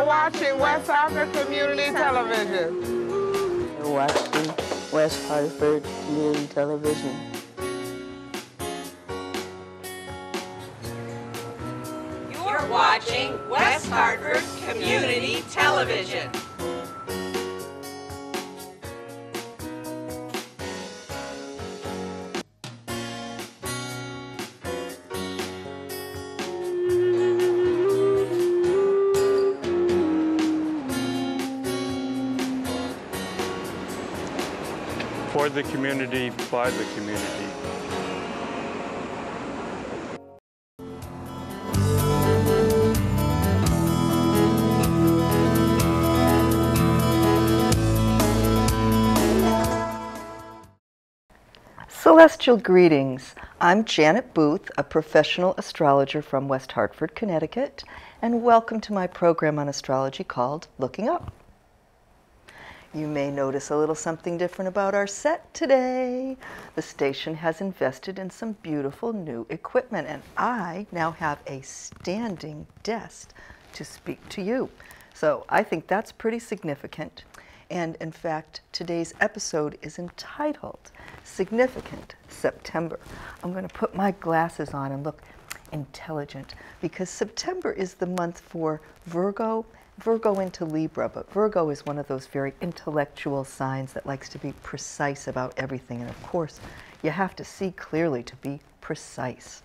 You're watching West Hartford Community Television. You're watching West Hartford Community Television. You're watching West Hartford Community Television. For the community, by the community. Celestial greetings. I'm Janet Booth, a professional astrologer from West Hartford, Connecticut, and welcome to my program on astrology called Looking Up. You may notice a little something different about our set today. The station has invested in some beautiful new equipment, and I now have a standing desk to speak to you. So I think that's pretty significant. And in fact, today's episode is entitled Significant September. I'm going to put my glasses on and look intelligent because September is the month for Virgo into Libra, but Virgo is one of those very intellectual signs that likes to be precise about everything. And of course, you have to see clearly to be precise.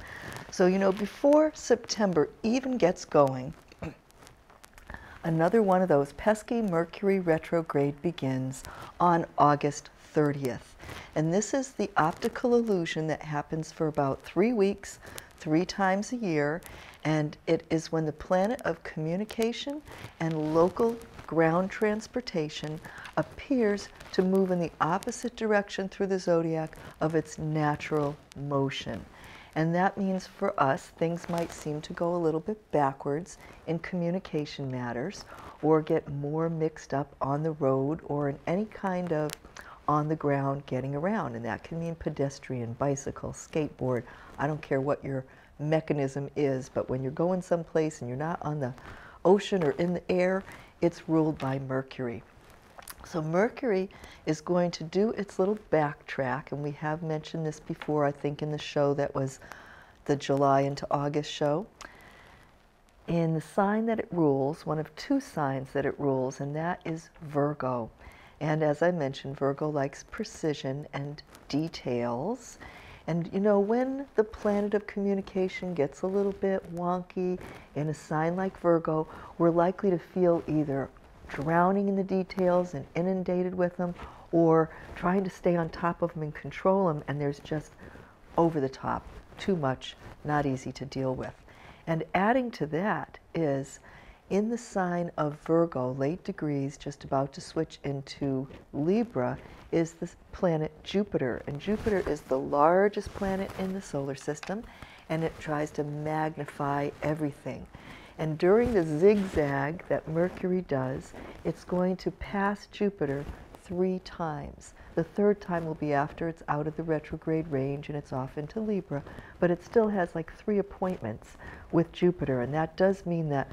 So, you know, before September even gets going, another one of those pesky Mercury retrograde begins on August 30th. And this is the optical illusion that happens for about 3 weeks, 3 times a year. And it is when the planet of communication and local ground transportation appears to move in the opposite direction through the zodiac of its natural motion. And that means for us, things might seem to go a little bit backwards in communication matters or get more mixed up on the road or in any kind of on the ground getting around. And that can mean pedestrian, bicycle, skateboard. I don't care what your mechanism is, but when you're going someplace and you're not on the ocean or in the air, it's ruled by Mercury. So Mercury is going to do its little backtrack, and we have mentioned this before, I think, in the show that was the July into August show, in the sign that it rules, one of 2 signs that it rules, and that is Virgo. And as I mentioned, Virgo likes precision and details. And you know, when the planet of communication gets a little bit wonky in a sign like Virgo, we're likely to feel either drowning in the details and inundated with them, or trying to stay on top of them and control them, and there's just over the top, too much, not easy to deal with. And adding to that is, in the sign of Virgo, late degrees, just about to switch into Libra, is the planet Jupiter. And Jupiter is the largest planet in the solar system, and it tries to magnify everything. And during the zigzag that Mercury does, it's going to pass Jupiter 3 times. The 3rd time will be after it's out of the retrograde range and it's off into Libra, but it still has like 3 appointments with Jupiter, and that does mean that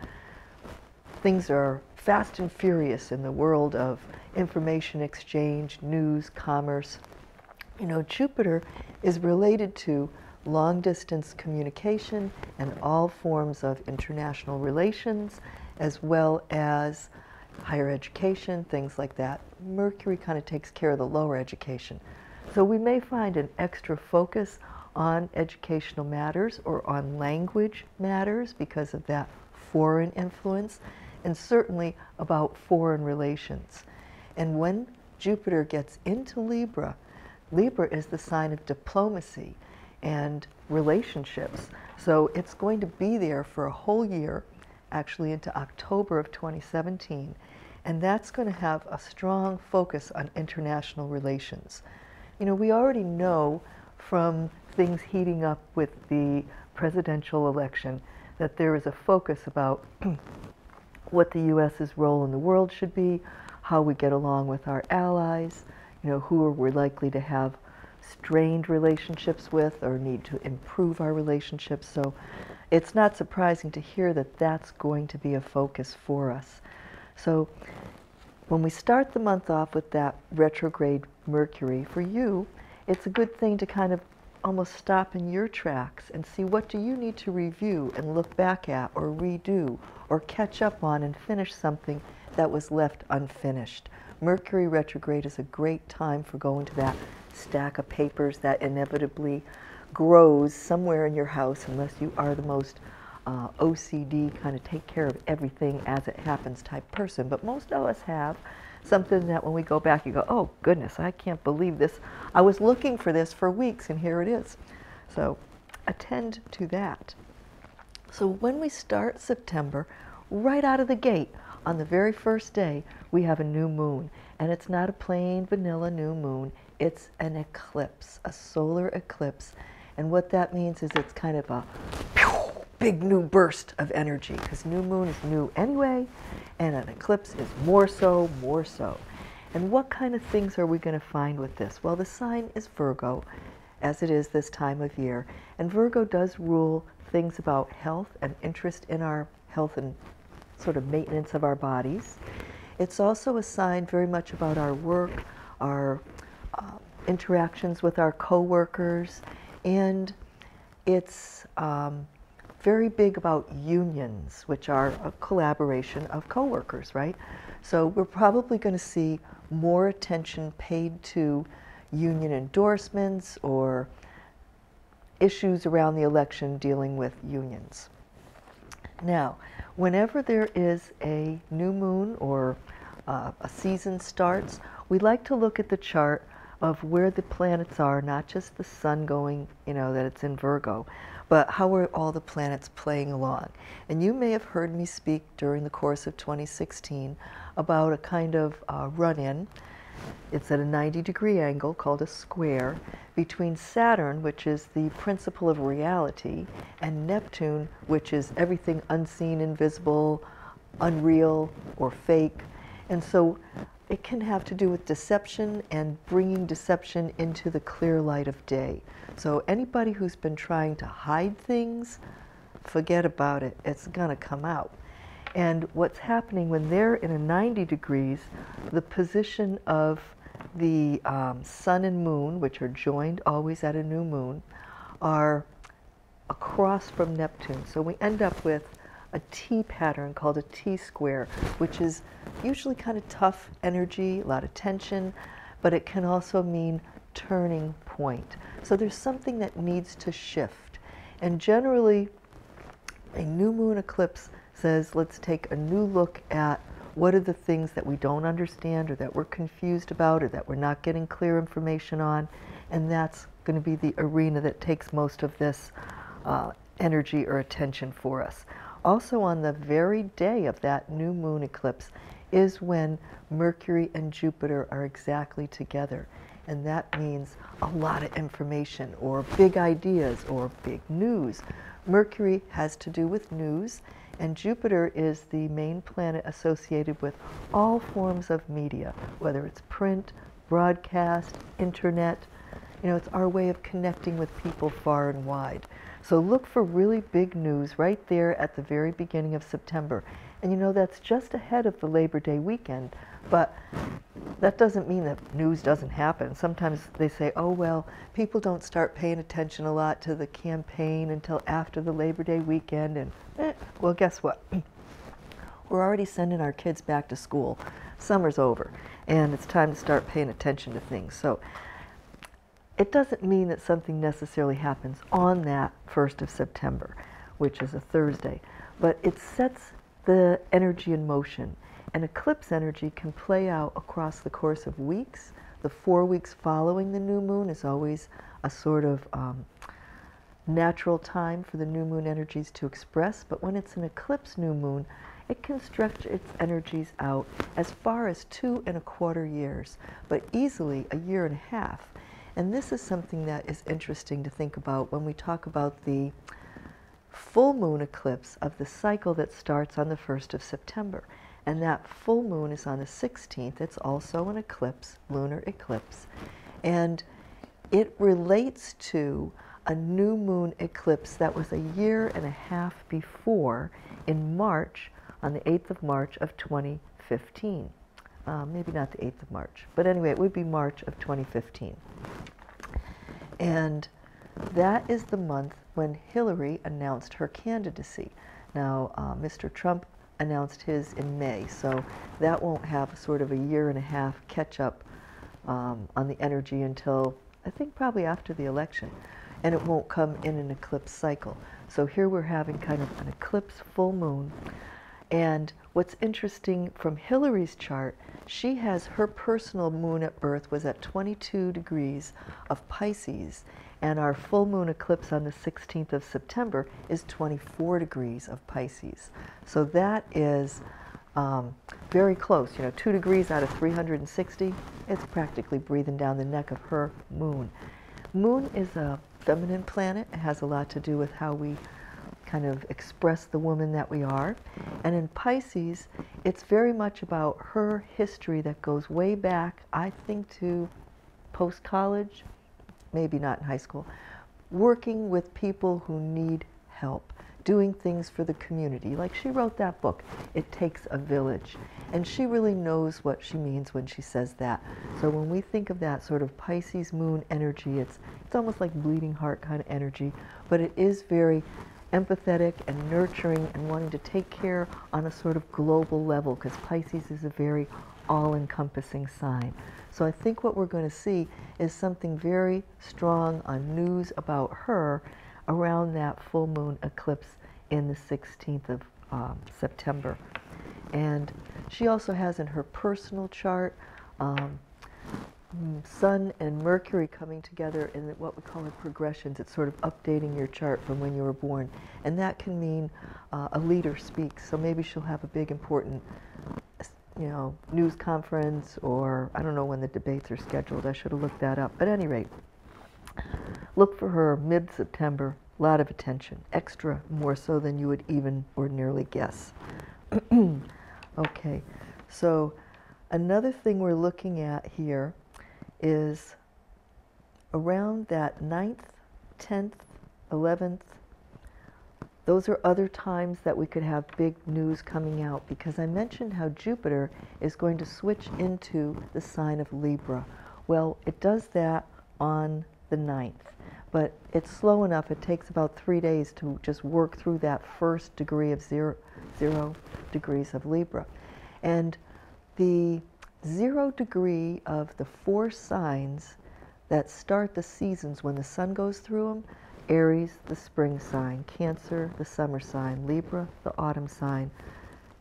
things are fast and furious in the world of information exchange, news, commerce. You know, Jupiter is related to long-distance communication and all forms of international relations, as well as higher education, things like that. Mercury kind of takes care of the lower education. So we may find an extra focus on educational matters or on language matters because of that foreign influence, and certainly about foreign relations. And when Jupiter gets into Libra, Libra is the sign of diplomacy and relationships. So it's going to be there for a whole year, actually into October of 2017. And that's going to have a strong focus on international relations. You know, we already know from things heating up with the presidential election that there is a focus about what the U.S.'s role in the world should be, how we get along with our allies, you know, who we're likely to have strained relationships with or need to improve our relationships. So it's not surprising to hear that that's going to be a focus for us. So when we start the month off with that retrograde Mercury, for you, it's a good thing to kind of almost stop in your tracks and see what do you need to review and look back at or redo or catch up on and finish something that was left unfinished. Mercury retrograde is a great time for going to that stack of papers that inevitably grows somewhere in your house, unless you are the most OCD, kind of take care of everything as it happens type person. But most of us have something that when we go back, you go, oh goodness, I can't believe this. I was looking for this for weeks and here it is. So attend to that. So when we start September, right out of the gate, on the very first day, we have a new moon. And it's not a plain vanilla new moon, it's an eclipse, a solar eclipse. And what that means is it's kind of a big new burst of energy, because new moon is new anyway, and an eclipse is more so, more so. And what kind of things are we going to find with this? Well, the sign is Virgo, as it is this time of year. And Virgo does rule things about health and interest in our health and sort of maintenance of our bodies. It's also a sign very much about our work, our interactions with our co-workers, and it's very big about unions, which are a collaboration of co-workers, right? So we're probably going to see more attention paid to union endorsements or issues around the election dealing with unions. Now, whenever there is a new moon or a season starts, we like to look at the chart of where the planets are, not just the sun going, that it's in Virgo, but how are all the planets playing along. And you may have heard me speak during the course of 2016 about a kind of run-in. It's at a 90-degree angle called a square between Saturn, which is the principle of reality, and Neptune, which is everything unseen, invisible, unreal, or fake. And so it can have to do with deception and bringing deception into the clear light of day. So anybody who's been trying to hide things, forget about it. It's going to come out. And what's happening when they're in a 90 degrees, the position of the sun and moon, which are joined always at a new moon, are across from Neptune. So we end up with a T pattern called a T square, which is usually kind of tough energy, a lot of tension, but it can also mean turning point. So there's something that needs to shift. And generally, a new moon eclipse says, let's take a new look at what are the things that we don't understand or that we're confused about or that we're not getting clear information on. And that's going to be the arena that takes most of this energy or attention for us. Also on the very day of that new moon eclipse is when Mercury and Jupiter are exactly together. And that means a lot of information or big ideas or big news. Mercury has to do with news, and Jupiter is the main planet associated with all forms of media, whether it's print, broadcast, internet. It's our way of connecting with people far and wide. So look for really big news right there at the very beginning of September. And that's just ahead of the Labor Day weekend, but that doesn't mean that news doesn't happen. Sometimes they say, oh, well, people don't start paying attention a lot to the campaign until after the Labor Day weekend. And well, guess what? We're already sending our kids back to school. Summer's over, and it's time to start paying attention to things. So it doesn't mean that something necessarily happens on that 1st of September, which is a Thursday, but it sets the energy in motion. And eclipse energy can play out across the course of weeks. The 4 weeks following the new moon is always a sort of natural time for the new moon energies to express, but when it's an eclipse new moon, it can stretch its energies out as far as 2¼ years, but easily a year and a half. And this is something that is interesting to think about when we talk about the full moon eclipse of the cycle that starts on the 1st of September. And that full moon is on the 16th. It's also an eclipse, lunar eclipse. And it relates to a new moon eclipse that was a year and a half before, in March, on the 8th of March of 2015. Maybe not the 8th of March, but anyway, it would be March of 2015. And that is the month when Hillary announced her candidacy. Now, Mr. Trump announced his in May, so that won't have sort of a year and a half catch up on the energy until, I think, probably after the election. And it won't come in an eclipse cycle. So here we're having kind of an eclipse full moon. And what's interesting from Hillary's chart, she has her personal moon at birth was at 22 degrees of Pisces, and our full moon eclipse on the 16th of September is 24 degrees of Pisces. So that is very close, 2 degrees out of 360, it's practically breathing down the neck of her moon. Moon is a feminine planet. It has a lot to do with how we kind of express the woman that we are. And in Pisces, it's very much about her history that goes way back, I think, to post-college, maybe not in high school, working with people who need help, doing things for the community. Like she wrote that book, It Takes a Village. And she really knows what she means when she says that. So when we think of that sort of Pisces moon energy, it's almost like bleeding heart kind of energy, but it is very empathetic and nurturing and wanting to take care on a sort of global level, because Pisces is a very all-encompassing sign. So I think what we're going to see is something very strong on news about her around that full moon eclipse in the 16th of September. And she also has in her personal chart Sun and Mercury coming together in what we call progressions. It's sort of updating your chart from when you were born. And that can mean a leader speaks. So maybe she'll have a big, important news conference, or I don't know when the debates are scheduled. I should have looked that up. But at any rate, look for her mid-September. A lot of attention, extra more so than you would even ordinarily guess. Okay, so another thing we're looking at here is around that 9th, 10th, 11th. Those are other times that we could have big news coming out, because I mentioned how Jupiter is going to switch into the sign of Libra. Well, it does that on the 9th, but it's slow enough. It takes about 3 days to just work through that first degree of zero degrees of Libra. And the 0 degree of the 4 signs that start the seasons when the sun goes through them: Aries, the spring sign; Cancer, the summer sign; Libra, the autumn sign;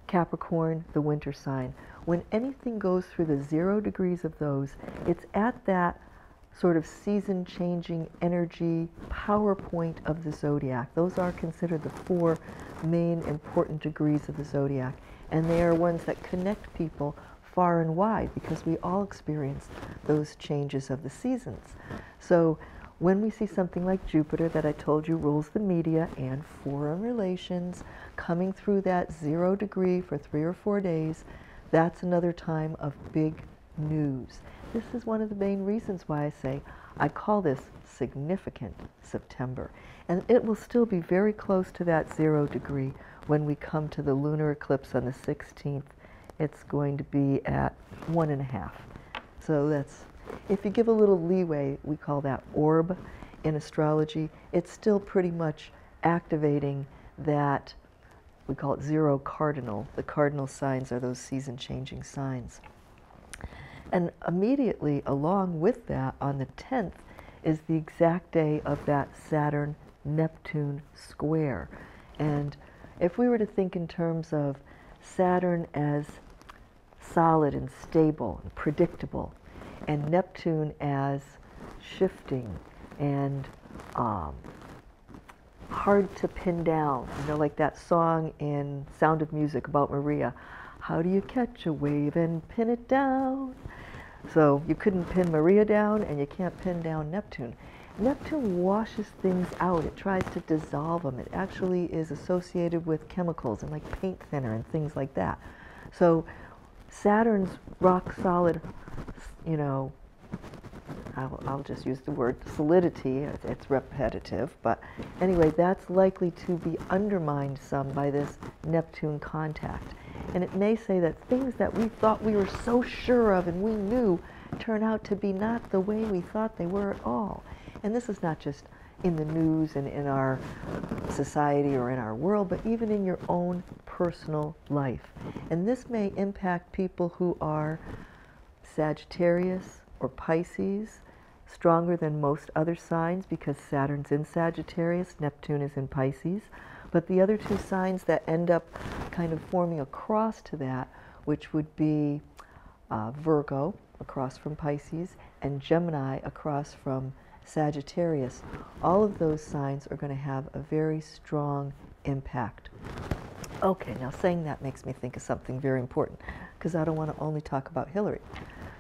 Capricorn, the winter sign. When anything goes through the 0 degrees of those, it's at that sort of season-changing energy power point of the zodiac. Those are considered the 4 main important degrees of the zodiac, and they are ones that connect people far and wide, because we all experience those changes of the seasons. So when we see something like Jupiter, that I told you rules the media and foreign relations, coming through that 0 degree for 3 or 4 days, that's another time of big news. This is one of the main reasons why I say I call this significant September. And it will still be very close to that 0 degree when we come to the lunar eclipse on the 16th. It's going to be at 1.5. So that's, if you give a little leeway, we call that orb in astrology. It's still pretty much activating that, we call it 0 cardinal. The cardinal signs are those season-changing signs. And immediately along with that, on the 10th, is the exact day of that Saturn-Neptune square. And if we were to think in terms of Saturn as solid and stable and predictable, and Neptune as shifting and hard to pin down, like that song in Sound of Music about Maria, how do you catch a wave and pin it down? So you couldn't pin Maria down, and you can't pin down Neptune. Neptune washes things out. It tries to dissolve them. It actually is associated with chemicals and like paint thinner and things like that. So Saturn's rock solid, I'll just use the word solidity, it's repetitive, but anyway, that's likely to be undermined some by this Neptune contact. And it may say that things that we thought we were so sure of and we knew turn out to be not the way we thought they were at all. And this is not just in the news and in our society or in our world, but even in your own personal life. And this may impact people who are Sagittarius or Pisces, stronger than most other signs because Saturn's in Sagittarius, Neptune is in Pisces. But the other two signs that end up kind of forming across to that, which would be Virgo across from Pisces and Gemini across from Sagittarius, all of those signs are going to have a very strong impact. Okay, now saying that makes me think of something very important because I don't want to only talk about Hillary.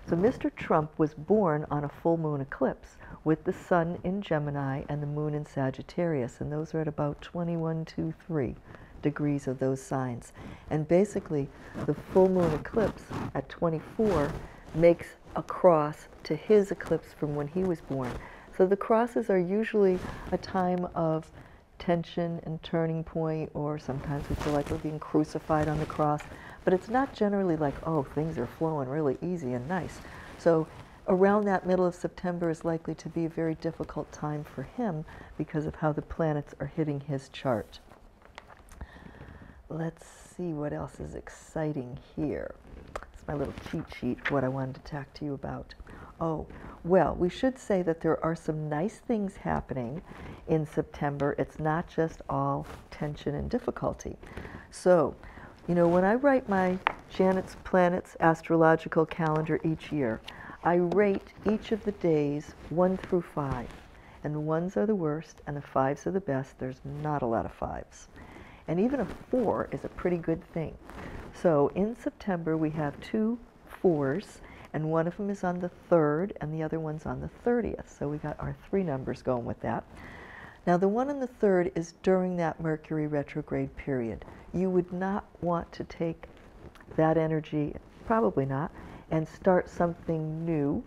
So Mr. Trump was born on a full moon eclipse with the sun in Gemini and the moon in Sagittarius, and those are at about 21-3 degrees of those signs. And basically, the full moon eclipse at 24 makes a cross to his eclipse from when he was born. So the crosses are usually a time of tension and turning point, or sometimes we feel like we're being crucified on the cross. But it's not generally like, oh, things are flowing really easy and nice. So around that middle of September is likely to be a very difficult time for him because of how the planets are hitting his chart. Let's see what else is exciting here. It's my little cheat sheet for what I wanted to talk to you about. Oh, well, we should say that there are some nice things happening in September. It's not just all tension and difficulty. So, you know, when I write my Janet's Planets astrological calendar each year, I rate each of the days 1 through 5. And the 1s are the worst and the 5s are the best. There's not a lot of 5s. And even a 4 is a pretty good thing. So in September we have 2 4s, and one of them is on the 3rd and the other one's on the 30th. So we got our 3 numbers going with that. Now the one on the 3rd is during that Mercury retrograde period. You would not want to take that energy, probably not, and start something new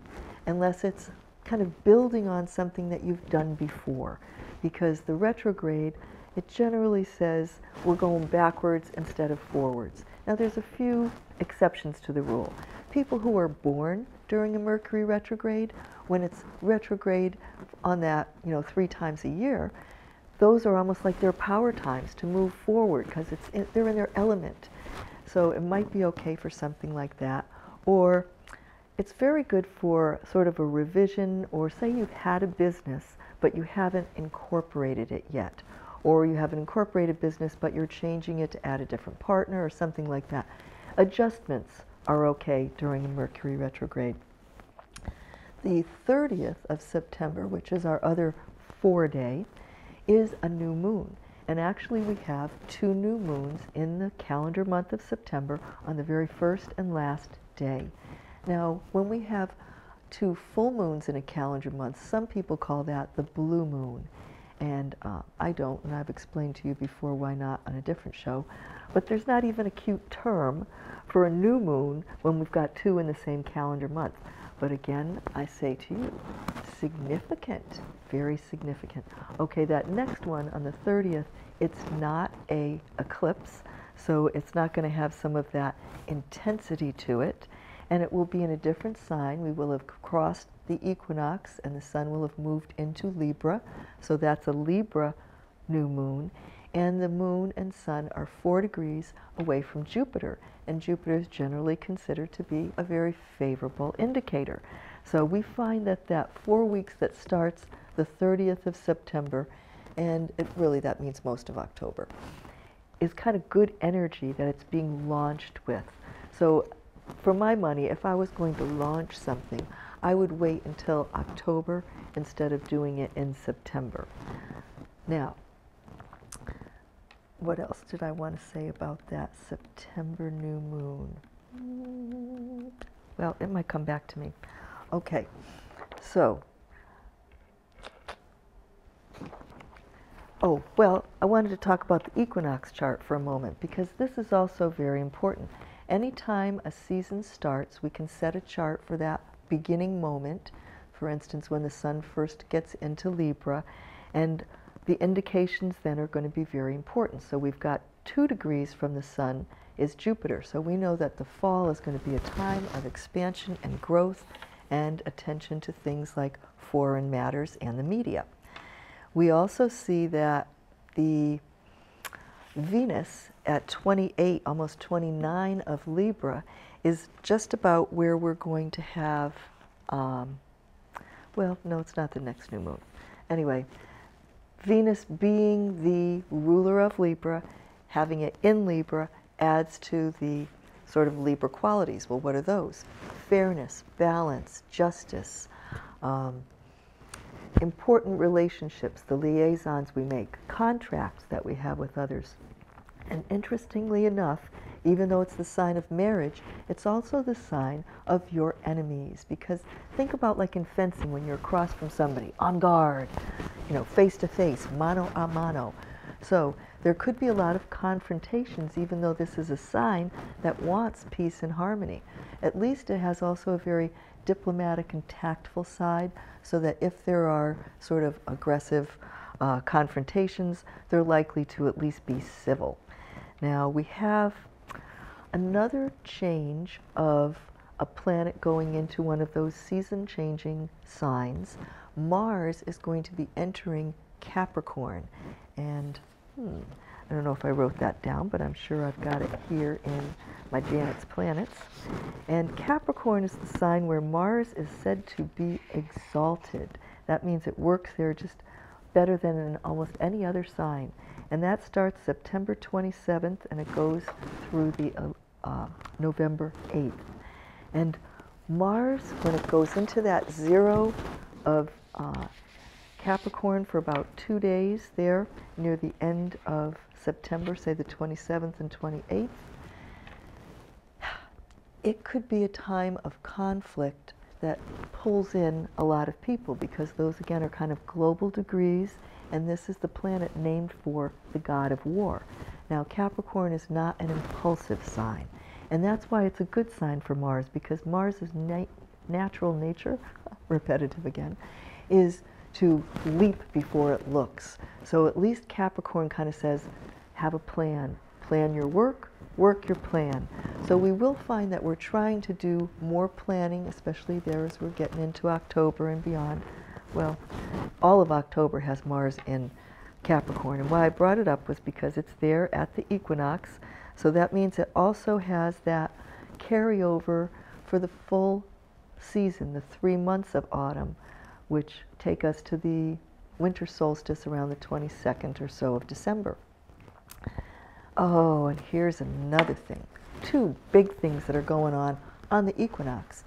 unless it's kind of building on something that you've done before. Because the retrograde, it generally says we're going backwards instead of forwards. Now there's a few exceptions to the rule. People who are born during a Mercury retrograde, when it's retrograde on that, 3 times a year, those are almost like their power times to move forward because they're in their element. So it might be okay for something like that. Or it's very good for sort of a revision, or say you've had a business but you haven't incorporated it yet. Or you have an incorporated business but you're changing it to add a different partner or something like that. Adjustments are okay during a Mercury retrograde. The 30th of September, which is our other 4-day, is a new moon. And actually we have 2 new moons in the calendar month of September on the very first and last day. Now, when we have 2 full moons in a calendar month, some people call that the blue moon. And I don't, and I've explained to you before why not on a different show. But there's not even a cute term for a new moon when we've got 2 in the same calendar month. But again, I say to you, significant, very significant. Okay, that next one on the 30th, it's not an eclipse, so it's not going to have some of that intensity to it, and it will be in a different sign. We will have crossed the equinox, and the sun will have moved into Libra, so that's a Libra new moon, and the moon and sun are 4 degrees away from Jupiter, and Jupiter is generally considered to be a very favorable indicator. So we find that that 4 weeks that starts the 30th of September, and that means most of October, is kind of good energy that it's being launched with. So for my money, if I was going to launch something, I would wait until October instead of doing it in September. Now, what else did I want to say about that September new moon? Well, it might come back to me. Okay, so, I wanted to talk about the equinox chart for a moment because this is also very important. Anytime a season starts, we can set a chart for that beginning moment, for instance, when the sun first gets into Libra, and the indications then are going to be very important. So we've got 2 degrees from the sun is Jupiter. So we know that the fall is going to be a time of expansion and growth and attention to things like foreign matters and the media. We also see that the Venus at 28, almost 29 of Libra, is just about where we're going to have, well, no, it's not the next new moon. Anyway, Venus being the ruler of Libra, having it in Libra, adds to the sort of Libra qualities. Well, what are those? Fairness, balance, justice, important relationships, the liaisons we make, contracts that we have with others. And interestingly enough, even though it's the sign of marriage, it's also the sign of your enemies. Because think about, like in fencing, when you're across from somebody, on guard, you know, face to face, mano a mano. So there could be a lot of confrontations, even though this is a sign that wants peace and harmony. At least it has also a very diplomatic and tactful side, so that if there are sort of aggressive confrontations, they're likely to at least be civil. Now we have another change of a planet going into one of those season-changing signs. Mars is going to be entering Capricorn, and I don't know if I wrote that down, but I'm sure I've got it here in my Janet's Planets. And Capricorn is the sign where Mars is said to be exalted. That means it works there just better than in almost any other sign. And that starts September 27th, and it goes through the November 8th. And Mars, when it goes into that 0 of Capricorn for about 2 days there, near the end of September, say the 27th and 28th, it could be a time of conflict that pulls in a lot of people, because those again are kind of global degrees, and this is the planet named for the god of war. Now Capricorn is not an impulsive sign, and that's why it's a good sign for Mars, because Mars's natural nature, repetitive again, is to leap before it looks. So at least Capricorn kind of says, have a plan. Plan your work, work your plan. So we will find that we're trying to do more planning, especially there as we're getting into October and beyond. Well, all of October has Mars in Capricorn. And why I brought it up was because it's there at the equinox. So that means it also has that carryover for the full season, the 3 months of autumn, which take us to the winter solstice around the 22nd or so of December. Oh, and here's another thing. 2 big things that are going on the equinox.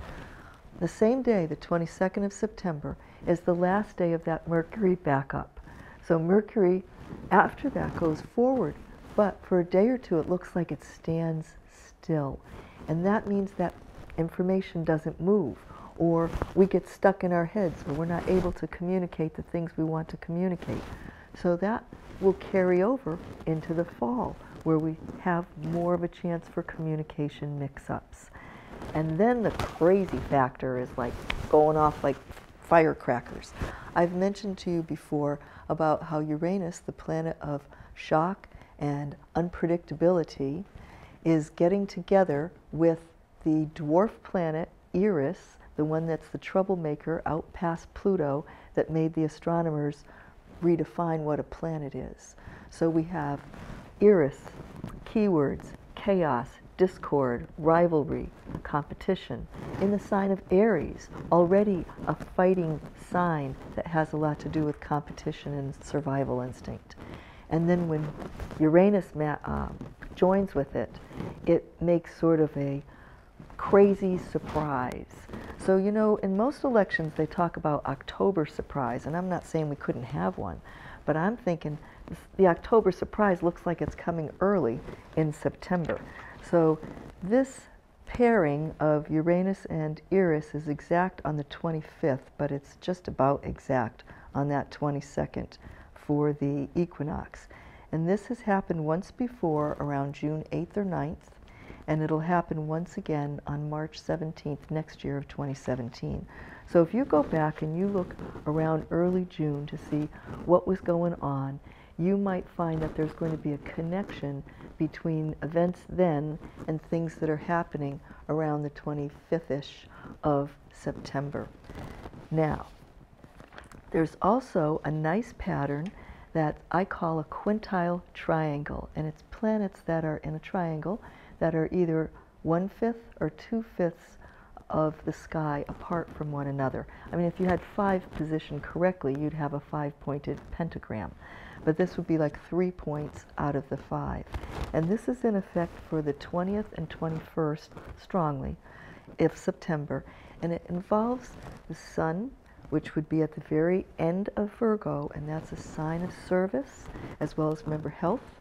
The same day, the 22nd of September, is the last day of that Mercury backup. So Mercury, after that, goes forward, but for a day or 2, it looks like it stands still. And that means that information doesn't move, or we get stuck in our heads, or we're not able to communicate the things we want to communicate. So that will carry over into the fall, where we have more of a chance for communication mix-ups. And then the crazy factor is like going off like firecrackers. I've mentioned to you before about how Uranus, the planet of shock and unpredictability, is getting together with the dwarf planet Eris, the one that's the troublemaker out past Pluto that made the astronomers redefine what a planet is. So we have Eris, keywords, chaos, discord, rivalry, competition. In the sign of Aries, already a fighting sign that has a lot to do with competition and survival instinct. And then when Uranus joins with it, it makes sort of a crazy surprise. So, you know, in most elections they talk about October surprise, and I'm not saying we couldn't have one, but I'm thinking the October surprise looks like it's coming early in September. So this pairing of Uranus and Eris is exact on the 25th, but it's just about exact on that 22nd for the equinox. And this has happened once before around June 8th or 9th, and it'll happen once again on March 17th next year of 2017. So if you go back and you look around early June to see what was going on, you might find that there's going to be a connection between events then and things that are happening around the 25th-ish of September. Now, there's also a nice pattern that I call a quintile triangle, and it's planets that are in a triangle that are either 1/5 or 2/5 of the sky apart from one another. I mean, if you had 5 positioned correctly, you'd have a 5-pointed pentagram. But this would be like 3 points out of the 5. And this is in effect for the 20th and 21st, strongly, if September. And it involves the sun, which would be at the very end of Virgo, and that's a sign of service, as well as, remember, health.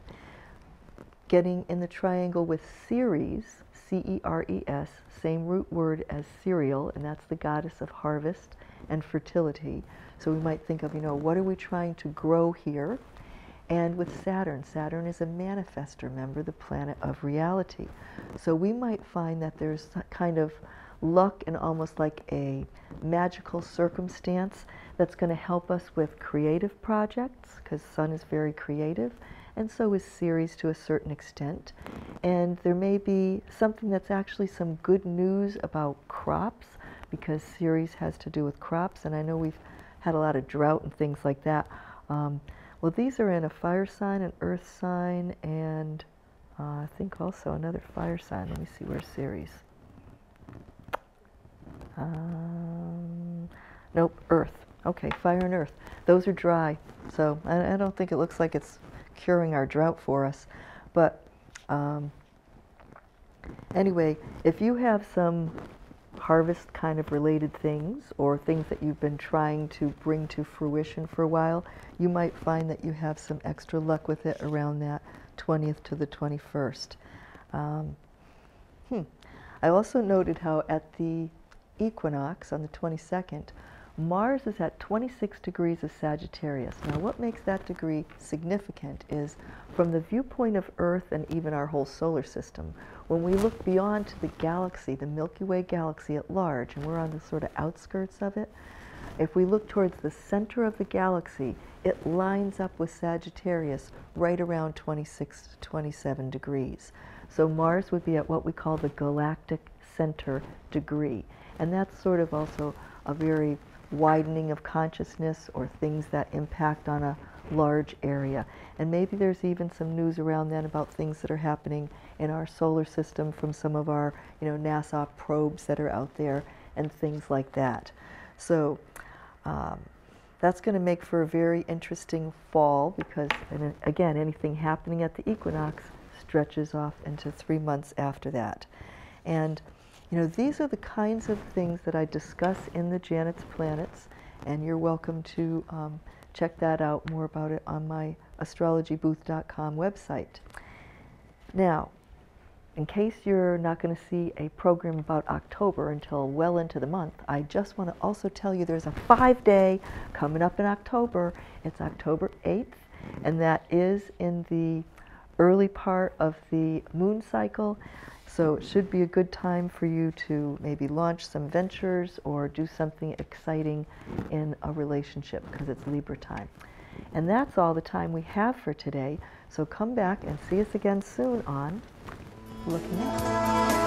Getting in the triangle with Ceres, C-E-R-E-S, same root word as cereal, and that's the goddess of harvest and fertility. So we might think of, what are we trying to grow here? And with Saturn, Saturn is a manifester, remember, the planet of reality. So we might find that there's kind of luck and almost like a magical circumstance that's going to help us with creative projects, because Sun is very creative, and so is Ceres to a certain extent. And there may be something that's actually some good news about crops, because Ceres has to do with crops, and I know we've had a lot of drought and things like that. Well, these are in a fire sign, an earth sign, and I think also another fire sign. Let me see, where's Ceres? Nope, earth. Okay, fire and earth. Those are dry, so I don't think it looks like it's curing our drought for us. But anyway, if you have some harvest kind of related things, or things that you've been trying to bring to fruition for a while, you might find that you have some extra luck with it around that 20th to the 21st. I also noted how at the equinox on the 22nd, Mars is at 26 degrees of Sagittarius. Now, what makes that degree significant is from the viewpoint of Earth and even our whole solar system, when we look beyond to the galaxy, the Milky Way galaxy at large, and we're on the sort of outskirts of it, if we look towards the center of the galaxy, it lines up with Sagittarius right around 26 to 27 degrees. So Mars would be at what we call the galactic center degree. And that's sort of also a very widening of consciousness, or things that impact on a large area. And maybe there's even some news around then about things that are happening in our solar system from some of our, NASA probes that are out there and things like that. So that's going to make for a very interesting fall, because, and again, anything happening at the equinox stretches off into 3 months after that. And these are the kinds of things that I discuss in the Janet's Planets, and you're welcome to check that out, more about it, on my astrologybooth.com website. Now, in case you're not going to see a program about October until well into the month, I just want to also tell you there's a 5-day coming up in October. It's October 8th, and that is in the early part of the moon cycle. So it should be a good time for you to maybe launch some ventures or do something exciting in a relationship, because it's Libra time. And that's all the time we have for today. So come back and see us again soon on Looking Up.